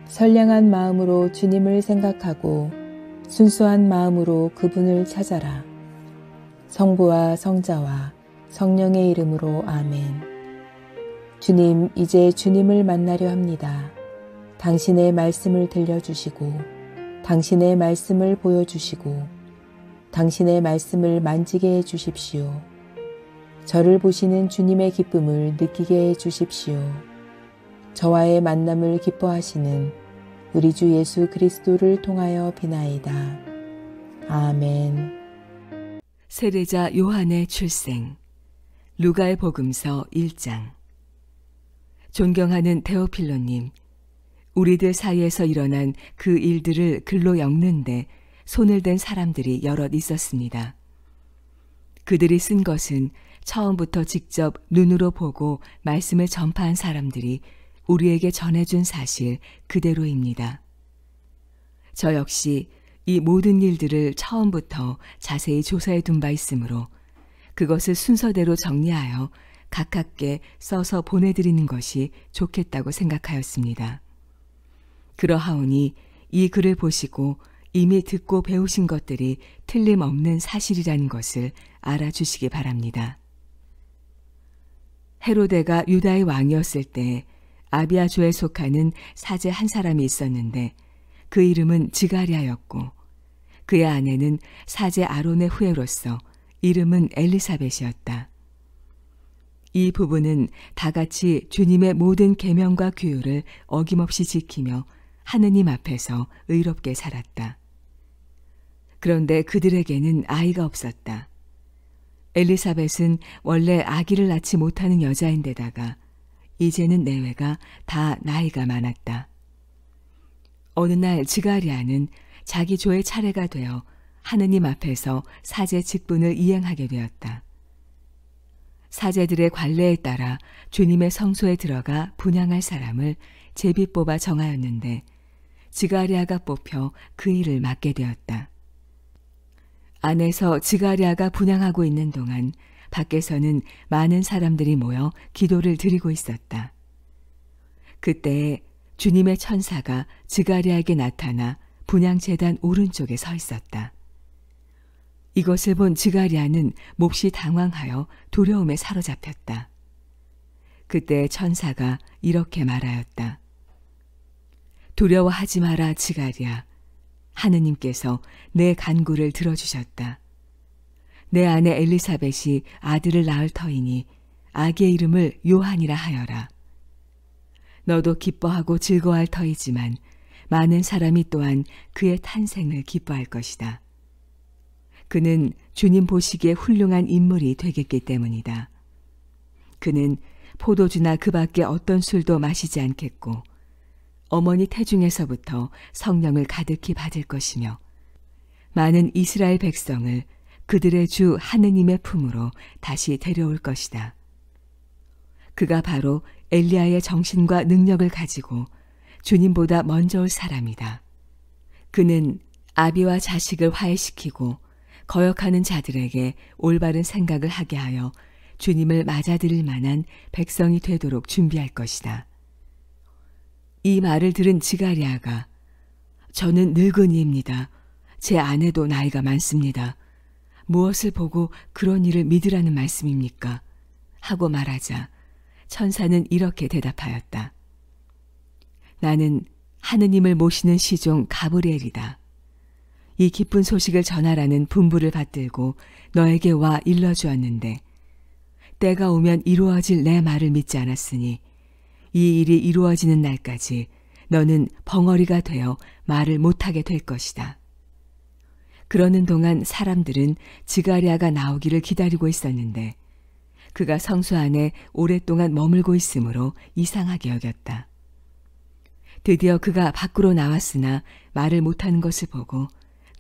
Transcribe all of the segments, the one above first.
선량한 마음으로 주님을 생각하고 순수한 마음으로 그분을 찾아라. 성부와 성자와 성령의 이름으로 아멘. 주님, 이제 주님을 만나려 합니다. 당신의 말씀을 들려주시고 당신의 말씀을 보여주시고 당신의 말씀을 만지게 해주십시오. 저를 보시는 주님의 기쁨을 느끼게 해주십시오. 저와의 만남을 기뻐하시는 우리 주 예수 그리스도를 통하여 비나이다. 아멘. 세례자 요한의 출생. 루가의 복음서 1장. 존경하는 데오필로님, 우리들 사이에서 일어난 그 일들을 글로 엮는데 손을 댄 사람들이 여럿 있었습니다. 그들이 쓴 것은 처음부터 직접 눈으로 보고 말씀을 전파한 사람들이 우리에게 전해준 사실 그대로입니다. 저 역시 이 모든 일들을 처음부터 자세히 조사해 둔 바 있으므로 그것을 순서대로 정리하여 가깝게 써서 보내드리는 것이 좋겠다고 생각하였습니다. 그러하오니 이 글을 보시고 이미 듣고 배우신 것들이 틀림없는 사실이라는 것을 알아주시기 바랍니다. 헤로데가 유다의 왕이었을 때 아비아조에 속하는 사제 한 사람이 있었는데 그 이름은 지가랴였고 그의 아내는 사제 아론의 후예로서 이름은 엘리사벳이었다. 이 부부는 다같이 주님의 모든 계명과 규율을 어김없이 지키며 하느님 앞에서 의롭게 살았다. 그런데 그들에게는 아이가 없었다. 엘리사벳은 원래 아기를 낳지 못하는 여자인데다가 이제는 내외가 다 나이가 많았다. 어느 날 지가랴는 자기 조의 차례가 되어 하느님 앞에서 사제 직분을 이행하게 되었다. 사제들의 관례에 따라 주님의 성소에 들어가 분향할 사람을 제비 뽑아 정하였는데 지가랴가 뽑혀 그 일을 맡게 되었다. 안에서 지가랴가 분향하고 있는 동안 밖에서는 많은 사람들이 모여 기도를 드리고 있었다. 그때 주님의 천사가 지가랴에게 나타나 분향제단 오른쪽에 서 있었다. 이것을 본 지가랴는 몹시 당황하여 두려움에 사로잡혔다. 그때 천사가 이렇게 말하였다. 두려워하지 마라, 지가랴. 하느님께서 내 간구를 들어주셨다. 내 아내 엘리사벳이 아들을 낳을 터이니 아기의 이름을 요한이라 하여라. 너도 기뻐하고 즐거워할 터이지만 많은 사람이 또한 그의 탄생을 기뻐할 것이다. 그는 주님 보시기에 훌륭한 인물이 되겠기 때문이다. 그는 포도주나 그 밖에 어떤 술도 마시지 않겠고 어머니 태중에서부터 성령을 가득히 받을 것이며 많은 이스라엘 백성을 그들의 주 하느님의 품으로 다시 데려올 것이다. 그가 바로 엘리야의 정신과 능력을 가지고 주님보다 먼저 올 사람이다. 그는 아비와 자식을 화해시키고 거역하는 자들에게 올바른 생각을 하게 하여 주님을 맞아들일 만한 백성이 되도록 준비할 것이다. 이 말을 들은 지가랴가 저는 늙은이입니다. 제 아내도 나이가 많습니다. 무엇을 보고 그런 일을 믿으라는 말씀입니까? 하고 말하자 천사는 이렇게 대답하였다. 나는 하느님을 모시는 시종 가브리엘이다. 이 기쁜 소식을 전하라는 분부를 받들고 너에게 와 일러주었는데 때가 오면 이루어질 내 말을 믿지 않았으니 이 일이 이루어지는 날까지 너는 벙어리가 되어 말을 못하게 될 것이다. 그러는 동안 사람들은 지가랴가 나오기를 기다리고 있었는데 그가 성소 안에 오랫동안 머물고 있으므로 이상하게 여겼다. 드디어 그가 밖으로 나왔으나 말을 못하는 것을 보고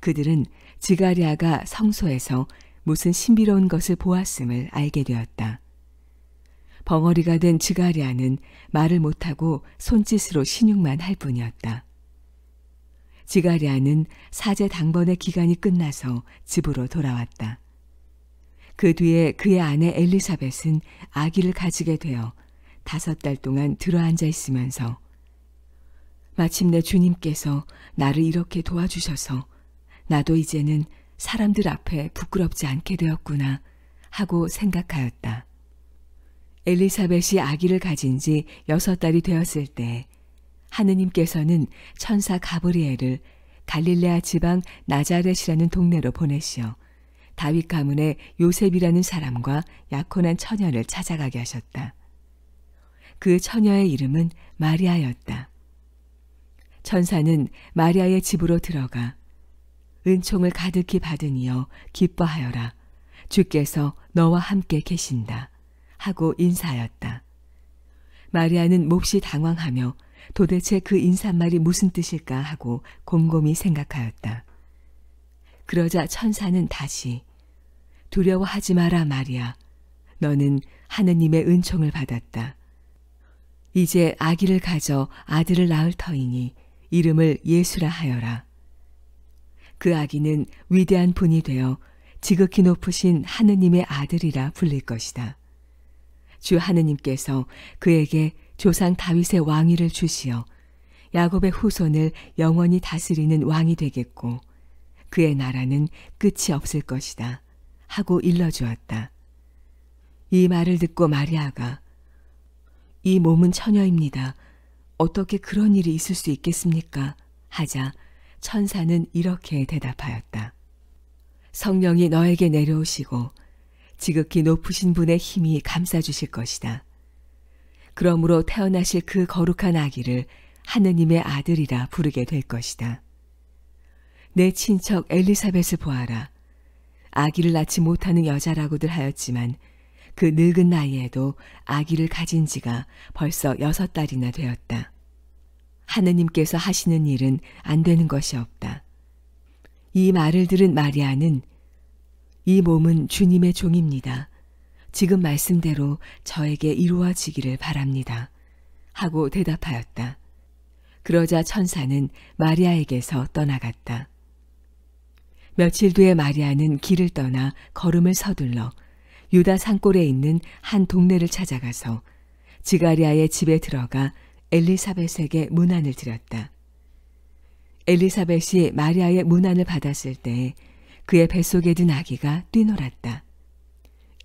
그들은 지가랴가 성소에서 무슨 신비로운 것을 보았음을 알게 되었다. 벙어리가 된 지가랴는 말을 못하고 손짓으로 신용만 할 뿐이었다. 지가랴는 사제 당번의 기간이 끝나서 집으로 돌아왔다. 그 뒤에 그의 아내 엘리사벳은 아기를 가지게 되어 5달 동안 들어앉아 있으면서 마침내 주님께서 나를 이렇게 도와주셔서 나도 이제는 사람들 앞에 부끄럽지 않게 되었구나 하고 생각하였다. 엘리사벳이 아기를 가진 지 6달이 되었을 때 하느님께서는 천사 가브리엘을 갈릴레아 지방 나자렛이라는 동네로 보내시어 다윗 가문의 요셉이라는 사람과 약혼한 처녀를 찾아가게 하셨다. 그 처녀의 이름은 마리아였다. 천사는 마리아의 집으로 들어가 은총을 가득히 받으니여 기뻐하여라. 주께서 너와 함께 계신다. 하고 인사하였다. 마리아는 몹시 당황하며 도대체 그 인사말이 무슨 뜻일까 하고 곰곰이 생각하였다. 그러자 천사는 다시 두려워하지 마라 마리아. 너는 하느님의 은총을 받았다. 이제 아기를 가져 아들을 낳을 터이니 이름을 예수라 하여라. 그 아기는 위대한 분이 되어 지극히 높으신 하느님의 아들이라 불릴 것이다. 주 하느님께서 그에게 조상 다윗의 왕위를 주시어 야곱의 후손을 영원히 다스리는 왕이 되겠고 그의 나라는 끝이 없을 것이다. 하고 일러주었다. 이 말을 듣고 마리아가 이 몸은 처녀입니다. 어떻게 그런 일이 있을 수 있겠습니까? 하자 천사는 이렇게 대답하였다. 성령이 너에게 내려오시고 지극히 높으신 분의 힘이 감싸주실 것이다. 그러므로 태어나실 그 거룩한 아기를 하느님의 아들이라 부르게 될 것이다. 내 친척 엘리사벳을 보아라. 아기를 낳지 못하는 여자라고들 하였지만 그 늙은 나이에도 아기를 가진 지가 벌써 6달이나 되었다. 하느님께서 하시는 일은 안 되는 것이 없다. 이 말을 들은 마리아는 이 몸은 주님의 종입니다. 지금 말씀대로 저에게 이루어지기를 바랍니다. 하고 대답하였다. 그러자 천사는 마리아에게서 떠나갔다. 며칠 뒤에 마리아는 길을 떠나 걸음을 서둘러 유다 산골에 있는 한 동네를 찾아가서 지가리아의 집에 들어가 엘리사벳에게 문안을 드렸다. 엘리사벳이 마리아의 문안을 받았을 때 그의 뱃속에 든 아기가 뛰놀았다.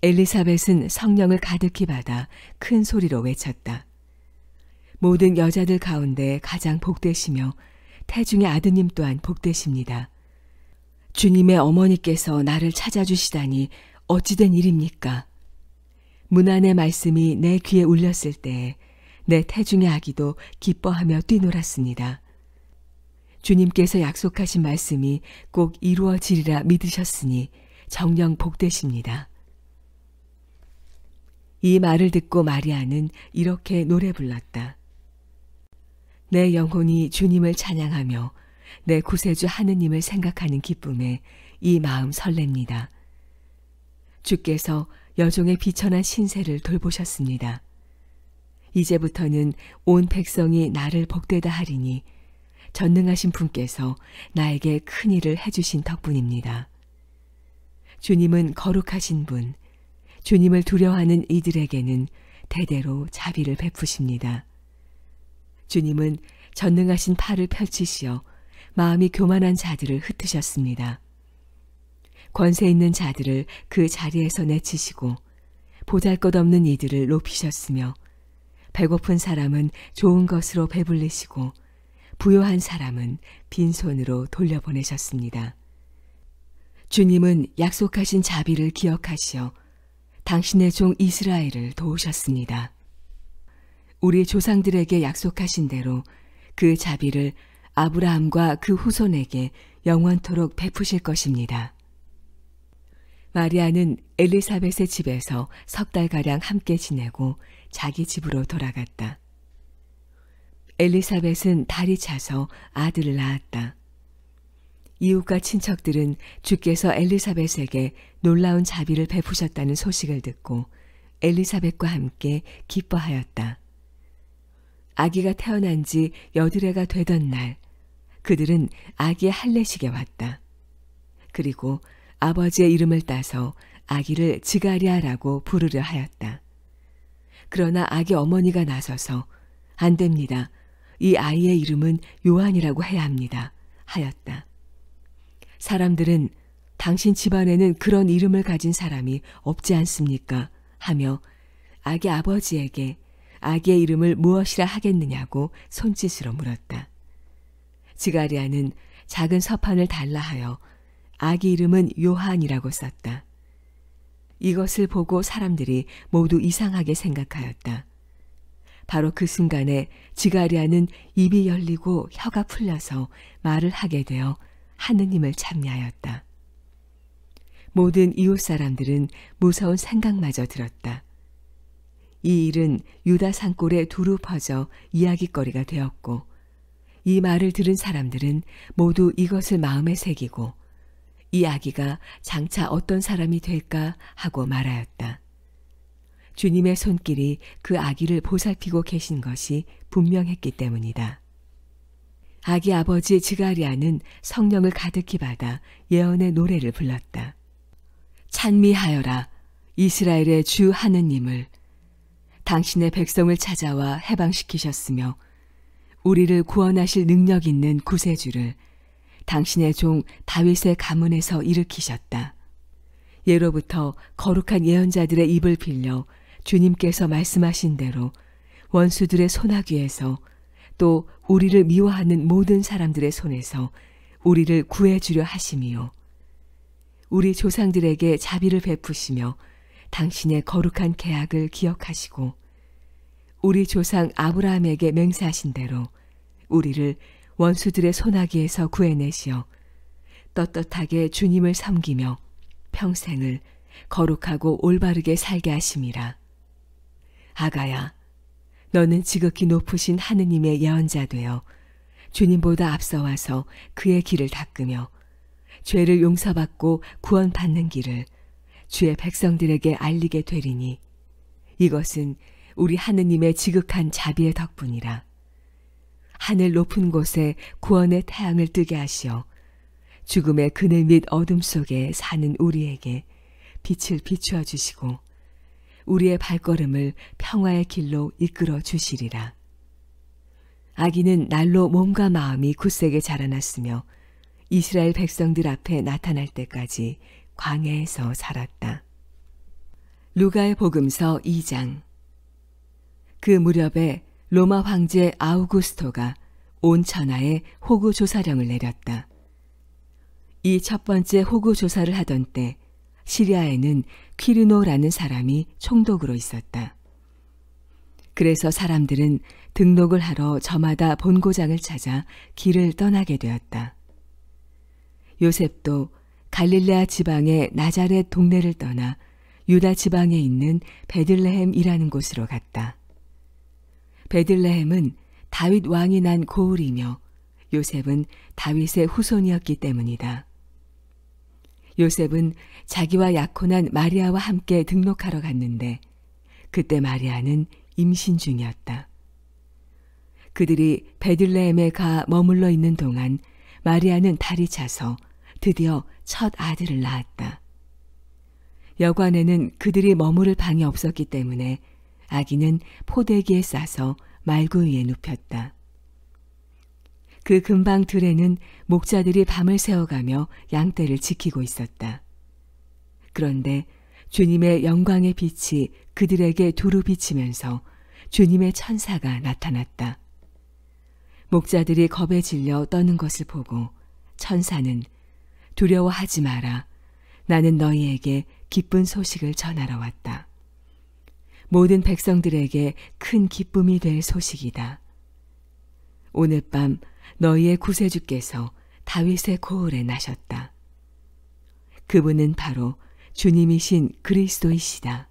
엘리사벳은 성령을 가득히 받아 큰 소리로 외쳤다. 모든 여자들 가운데 가장 복되시며 태중의 아드님 또한 복되십니다. 주님의 어머니께서 나를 찾아주시다니 어찌된 일입니까? 문안의 말씀이 내 귀에 울렸을 때 내 태중의 아기도 기뻐하며 뛰놀았습니다. 주님께서 약속하신 말씀이 꼭 이루어지리라 믿으셨으니 정녕 복되십니다. 이 말을 듣고 마리아는 이렇게 노래 불렀다. 내 영혼이 주님을 찬양하며 내 구세주 하느님을 생각하는 기쁨에 이 마음 설렙니다. 주께서 여종의 비천한 신세를 돌보셨습니다. 이제부터는 온 백성이 나를 복되다 하리니 전능하신 분께서 나에게 큰 일을 해주신 덕분입니다. 주님은 거룩하신 분, 주님을 두려워하는 이들에게는 대대로 자비를 베푸십니다. 주님은 전능하신 팔을 펼치시어 마음이 교만한 자들을 흩으셨습니다. 권세 있는 자들을 그 자리에서 내치시고 보잘것없는 이들을 높이셨으며 배고픈 사람은 좋은 것으로 배불리시고 부요한 사람은 빈손으로 돌려보내셨습니다. 주님은 약속하신 자비를 기억하시어 당신의 종 이스라엘을 도우셨습니다. 우리 조상들에게 약속하신 대로 그 자비를 아브라함과 그 후손에게 영원토록 베푸실 것입니다. 마리아는 엘리사벳의 집에서 3달가량 함께 지내고 자기 집으로 돌아갔다. 엘리사벳은 달이 차서 아들을 낳았다. 이웃과 친척들은 주께서 엘리사벳에게 놀라운 자비를 베푸셨다는 소식을 듣고 엘리사벳과 함께 기뻐하였다. 아기가 태어난 지 8해가 되던 날, 그들은 아기의 할례식에 왔다. 그리고 아버지의 이름을 따서 아기를 지가리아라고 부르려 하였다. 그러나 아기 어머니가 나서서 안 됩니다. 이 아이의 이름은 요한이라고 해야 합니다. 하였다. 사람들은 당신 집안에는 그런 이름을 가진 사람이 없지 않습니까? 하며 아기 아버지에게 아기의 이름을 무엇이라 하겠느냐고 손짓으로 물었다. 지가리아는 작은 서판을 달라 하여 아기 이름은 요한이라고 썼다. 이것을 보고 사람들이 모두 이상하게 생각하였다. 바로 그 순간에 지가리아는 입이 열리고 혀가 풀려서 말을 하게 되어 하느님을 찬미하였다. 모든 이웃 사람들은 무서운 생각마저 들었다. 이 일은 유다 산골에 두루 퍼져 이야깃거리가 되었고 이 말을 들은 사람들은 모두 이것을 마음에 새기고 이 아기가 장차 어떤 사람이 될까 하고 말하였다. 주님의 손길이 그 아기를 보살피고 계신 것이 분명했기 때문이다. 아기 아버지 지가리아는 성령을 가득히 받아 예언의 노래를 불렀다. 찬미하여라 이스라엘의 주 하느님을. 당신의 백성을 찾아와 해방시키셨으며 우리를 구원하실 능력 있는 구세주를 당신의 종 다윗의 가문에서 일으키셨다. 예로부터 거룩한 예언자들의 입을 빌려 주님께서 말씀하신 대로 원수들의 손아귀에서 또 우리를 미워하는 모든 사람들의 손에서 우리를 구해주려 하심이요. 우리 조상들에게 자비를 베푸시며 당신의 거룩한 계약을 기억하시고 우리 조상 아브라함에게 맹세하신 대로 우리를 원수들의 손아귀에서 구해내시어 떳떳하게 주님을 섬기며 평생을 거룩하고 올바르게 살게 하심이라. 아가야, 너는 지극히 높으신 하느님의 예언자 되어 주님보다 앞서와서 그의 길을 닦으며 죄를 용서받고 구원받는 길을 주의 백성들에게 알리게 되리니 이것은 우리 하느님의 지극한 자비의 덕분이라. 하늘 높은 곳에 구원의 태양을 뜨게 하시어 죽음의 그늘 및 어둠 속에 사는 우리에게 빛을 비추어 주시고 우리의 발걸음을 평화의 길로 이끌어 주시리라. 아기는 날로 몸과 마음이 굳세게 자라났으며 이스라엘 백성들 앞에 나타날 때까지 광야에서 살았다. 루가의 복음서 2장. 그 무렵에 로마 황제 아우구스토가 온 천하에 호구 조사령을 내렸다. 이 첫 번째 호구 조사를 하던 때 시리아에는 퀴르노라는 사람이 총독으로 있었다. 그래서 사람들은 등록을 하러 저마다 본고장을 찾아 길을 떠나게 되었다. 요셉도 갈릴레아 지방의 나자렛 동네를 떠나 유다 지방에 있는 베들레헴이라는 곳으로 갔다. 베들레헴은 다윗 왕이 난 고을이며 요셉은 다윗의 후손이었기 때문이다. 요셉은 자기와 약혼한 마리아와 함께 등록하러 갔는데 그때 마리아는 임신 중이었다. 그들이 베들레헴에 가 머물러 있는 동안 마리아는 달이 차서 드디어 첫 아들을 낳았다. 여관에는 그들이 머무를 방이 없었기 때문에 아기는 포대기에 싸서 말구 위에 눕혔다. 그 근방 들에는 목자들이 밤을 새워가며 양떼를 지키고 있었다. 그런데 주님의 영광의 빛이 그들에게 두루 비치면서 주님의 천사가 나타났다. 목자들이 겁에 질려 떠는 것을 보고 천사는 두려워하지 마라. 나는 너희에게 기쁜 소식을 전하러 왔다. 모든 백성들에게 큰 기쁨이 될 소식이다. 오늘 밤 너희의 구세주께서 다윗의 고을에 나셨다. 그분은 바로 주님이신 그리스도이시다.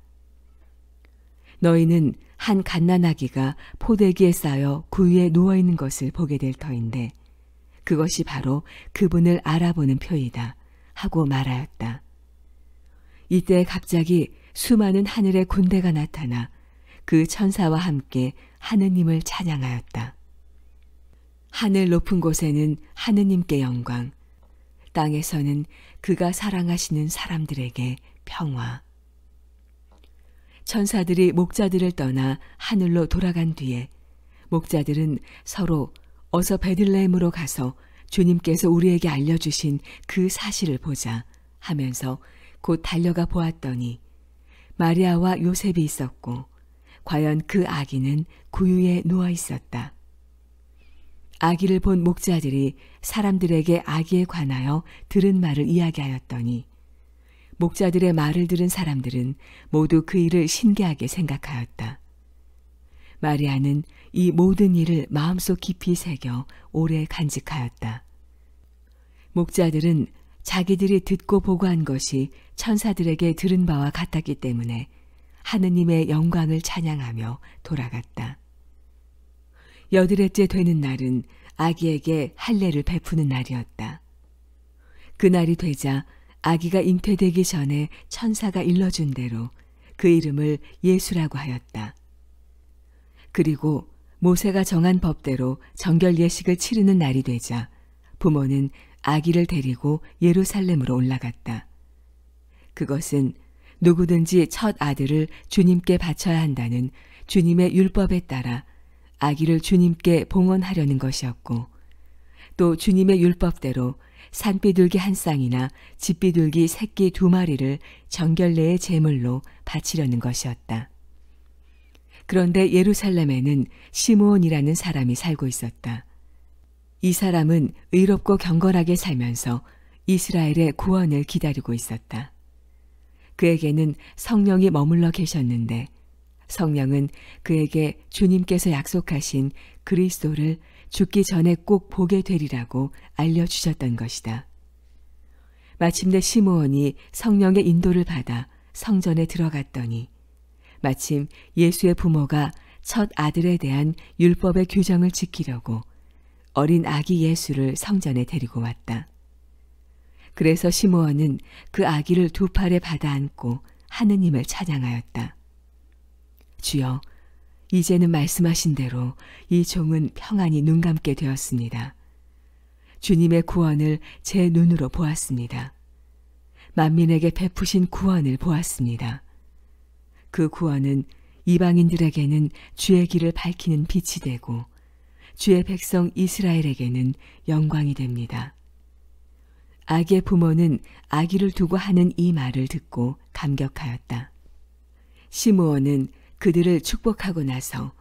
너희는 한 갓난아기가 포대기에 쌓여 그 위에 누워있는 것을 보게 될 터인데 그것이 바로 그분을 알아보는 표이다 하고 말하였다. 이때 갑자기 수많은 하늘의 군대가 나타나 그 천사와 함께 하느님을 찬양하였다. 하늘 높은 곳에는 하느님께 영광, 땅에서는 그가 사랑하시는 사람들에게 평화. 천사들이 목자들을 떠나 하늘로 돌아간 뒤에 목자들은 서로 어서 베들레헴으로 가서 주님께서 우리에게 알려주신 그 사실을 보자 하면서 곧 달려가 보았더니 마리아와 요셉이 있었고 과연 그 아기는 구유에 누워 있었다. 아기를 본 목자들이 사람들에게 아기에 관하여 들은 말을 이야기하였더니 목자들의 말을 들은 사람들은 모두 그 일을 신기하게 생각하였다. 마리아는 이 모든 일을 마음속 깊이 새겨 오래 간직하였다. 목자들은 자기들이 듣고 보고한 것이 천사들에게 들은 바와 같았기 때문에 하느님의 영광을 찬양하며 돌아갔다. 8일째 되는 날은 아기에게 할례를 베푸는 날이었다. 그날이 되자 아기가 잉태되기 전에 천사가 일러준 대로 그 이름을 예수라고 하였다. 그리고 모세가 정한 법대로 정결 예식을 치르는 날이 되자 부모는 아기를 데리고 예루살렘으로 올라갔다. 그것은 누구든지 첫 아들을 주님께 바쳐야 한다는 주님의 율법에 따라 아기를 주님께 봉헌하려는 것이었고 또 주님의 율법대로 산비둘기 한 쌍이나 집비둘기 새끼 2마리를 정결례의 제물로 바치려는 것이었다. 그런데 예루살렘에는 시므온이라는 사람이 살고 있었다. 이 사람은 의롭고 경건하게 살면서 이스라엘의 구원을 기다리고 있었다. 그에게는 성령이 머물러 계셨는데 성령은 그에게 주님께서 약속하신 그리스도를 죽기 전에 꼭 보게 되리라고 알려주셨던 것이다. 마침내 시므온이 성령의 인도를 받아 성전에 들어갔더니 마침 예수의 부모가 첫 아들에 대한 율법의 규정을 지키려고 어린 아기 예수를 성전에 데리고 왔다. 그래서 시므온은 그 아기를 2팔에 받아 안고 하느님을 찬양하였다. 주여, 이제는 말씀하신 대로 이 종은 평안히 눈 감게 되었습니다. 주님의 구원을 제 눈으로 보았습니다. 만민에게 베푸신 구원을 보았습니다. 그 구원은 이방인들에게는 주의 길을 밝히는 빛이 되고 주의 백성 이스라엘에게는 영광이 됩니다. 아기의 부모는 아기를 두고 하는 이 말을 듣고 감격하였다. 시므온은 그들을 축복하고 나서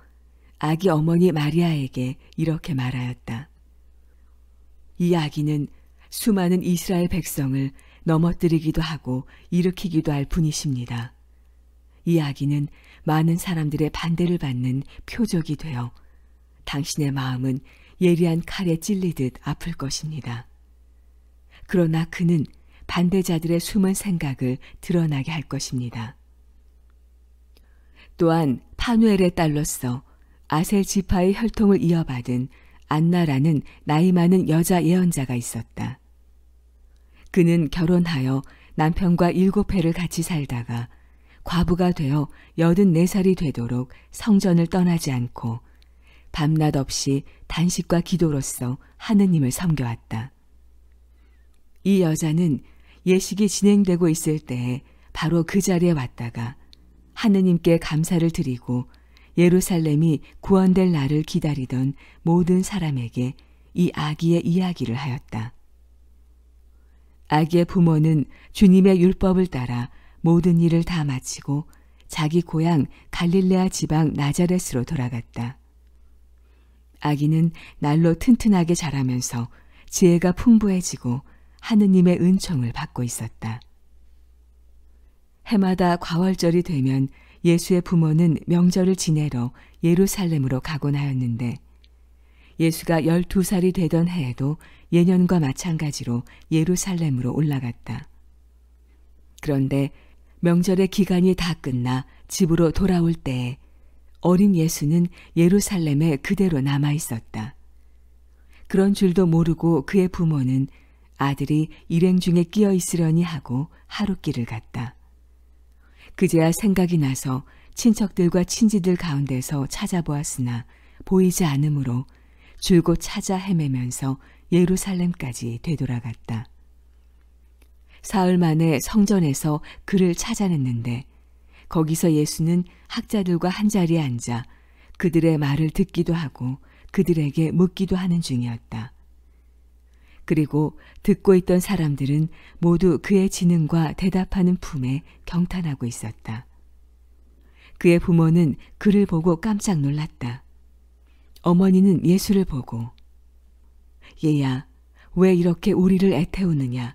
아기 어머니 마리아에게 이렇게 말하였다. 이 아기는 수많은 이스라엘 백성을 넘어뜨리기도 하고 일으키기도 할 분이십니다. 이 아기는 많은 사람들의 반대를 받는 표적이 되어 당신의 마음은 예리한 칼에 찔리듯 아플 것입니다. 그러나 그는 반대자들의 숨은 생각을 드러나게 할 것입니다. 또한 파누엘의 딸로서 아셀 지파의 혈통을 이어받은 안나라는 나이 많은 여자 예언자가 있었다. 그는 결혼하여 남편과 7해를 같이 살다가 과부가 되어 84살이 되도록 성전을 떠나지 않고 밤낮 없이 단식과 기도로서 하느님을 섬겨왔다. 이 여자는 예식이 진행되고 있을 때에 바로 그 자리에 왔다가 하느님께 감사를 드리고 예루살렘이 구원될 날을 기다리던 모든 사람에게 이 아기의 이야기를 하였다. 아기의 부모는 주님의 율법을 따라 모든 일을 다 마치고 자기 고향 갈릴레아 지방 나자렛으로 돌아갔다. 아기는 날로 튼튼하게 자라면서 지혜가 풍부해지고 하느님의 은총을 받고 있었다. 해마다 과월절이 되면 예수의 부모는 명절을 지내러 예루살렘으로 가곤 하였는데 예수가 12살이 되던 해에도 예년과 마찬가지로 예루살렘으로 올라갔다. 그런데 명절의 기간이 다 끝나 집으로 돌아올 때에 어린 예수는 예루살렘에 그대로 남아 있었다. 그런 줄도 모르고 그의 부모는 아들이 일행 중에 끼어 있으려니 하고 하룻길을 갔다. 그제야 생각이 나서 친척들과 친지들 가운데서 찾아보았으나 보이지 않으므로 줄곧 찾아 헤매면서 예루살렘까지 되돌아갔다. 사흘 만에 성전에서 그를 찾아냈는데 거기서 예수는 학자들과 한자리에 앉아 그들의 말을 듣기도 하고 그들에게 묻기도 하는 중이었다. 그리고 듣고 있던 사람들은 모두 그의 지능과 대답하는 품에 경탄하고 있었다. 그의 부모는 그를 보고 깜짝 놀랐다. 어머니는 예수를 보고 얘야, 왜 이렇게 우리를 애태우느냐?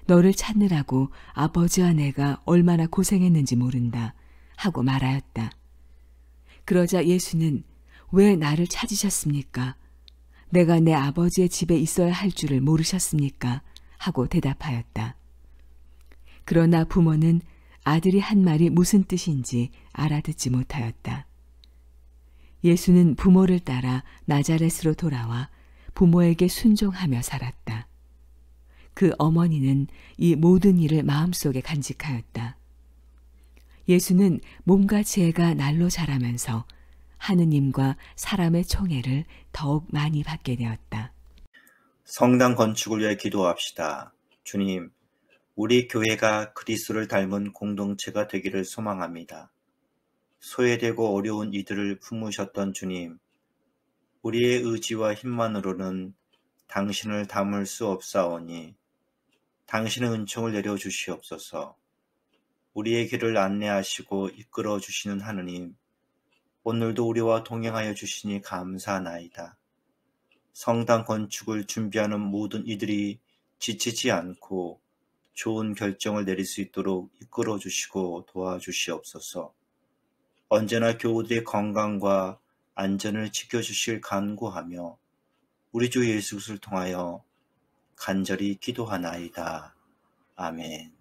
너를 찾느라고 아버지와 내가 얼마나 고생했는지 모른다 하고 말하였다. 그러자 예수는 왜 나를 찾으셨습니까? 내가 내 아버지의 집에 있어야 할 줄을 모르셨습니까? 하고 대답하였다. 그러나 부모는 아들이 한 말이 무슨 뜻인지 알아듣지 못하였다. 예수는 부모를 따라 나자렛으로 돌아와 부모에게 순종하며 살았다. 그 어머니는 이 모든 일을 마음속에 간직하였다. 예수는 몸과 지혜가 날로 자라면서 하느님과 사람의 총애를 더욱 많이 받게 되었다. 성당 건축을 위해 기도합시다. 주님, 우리 교회가 그리스도를 닮은 공동체가 되기를 소망합니다. 소외되고 어려운 이들을 품으셨던 주님, 우리의 의지와 힘만으로는 당신을 담을 수 없사오니 당신의 은총을 내려주시옵소서. 우리의 길을 안내하시고 이끌어 주시는 하느님, 오늘도 우리와 동행하여 주시니 감사하나이다. 성당 건축을 준비하는 모든 이들이 지치지 않고 좋은 결정을 내릴 수 있도록 이끌어 주시고 도와주시옵소서. 언제나 교우들의 건강과 안전을 지켜주실 간구하며 우리 주 예수 그리스도를 통하여 간절히 기도하나이다. 아멘.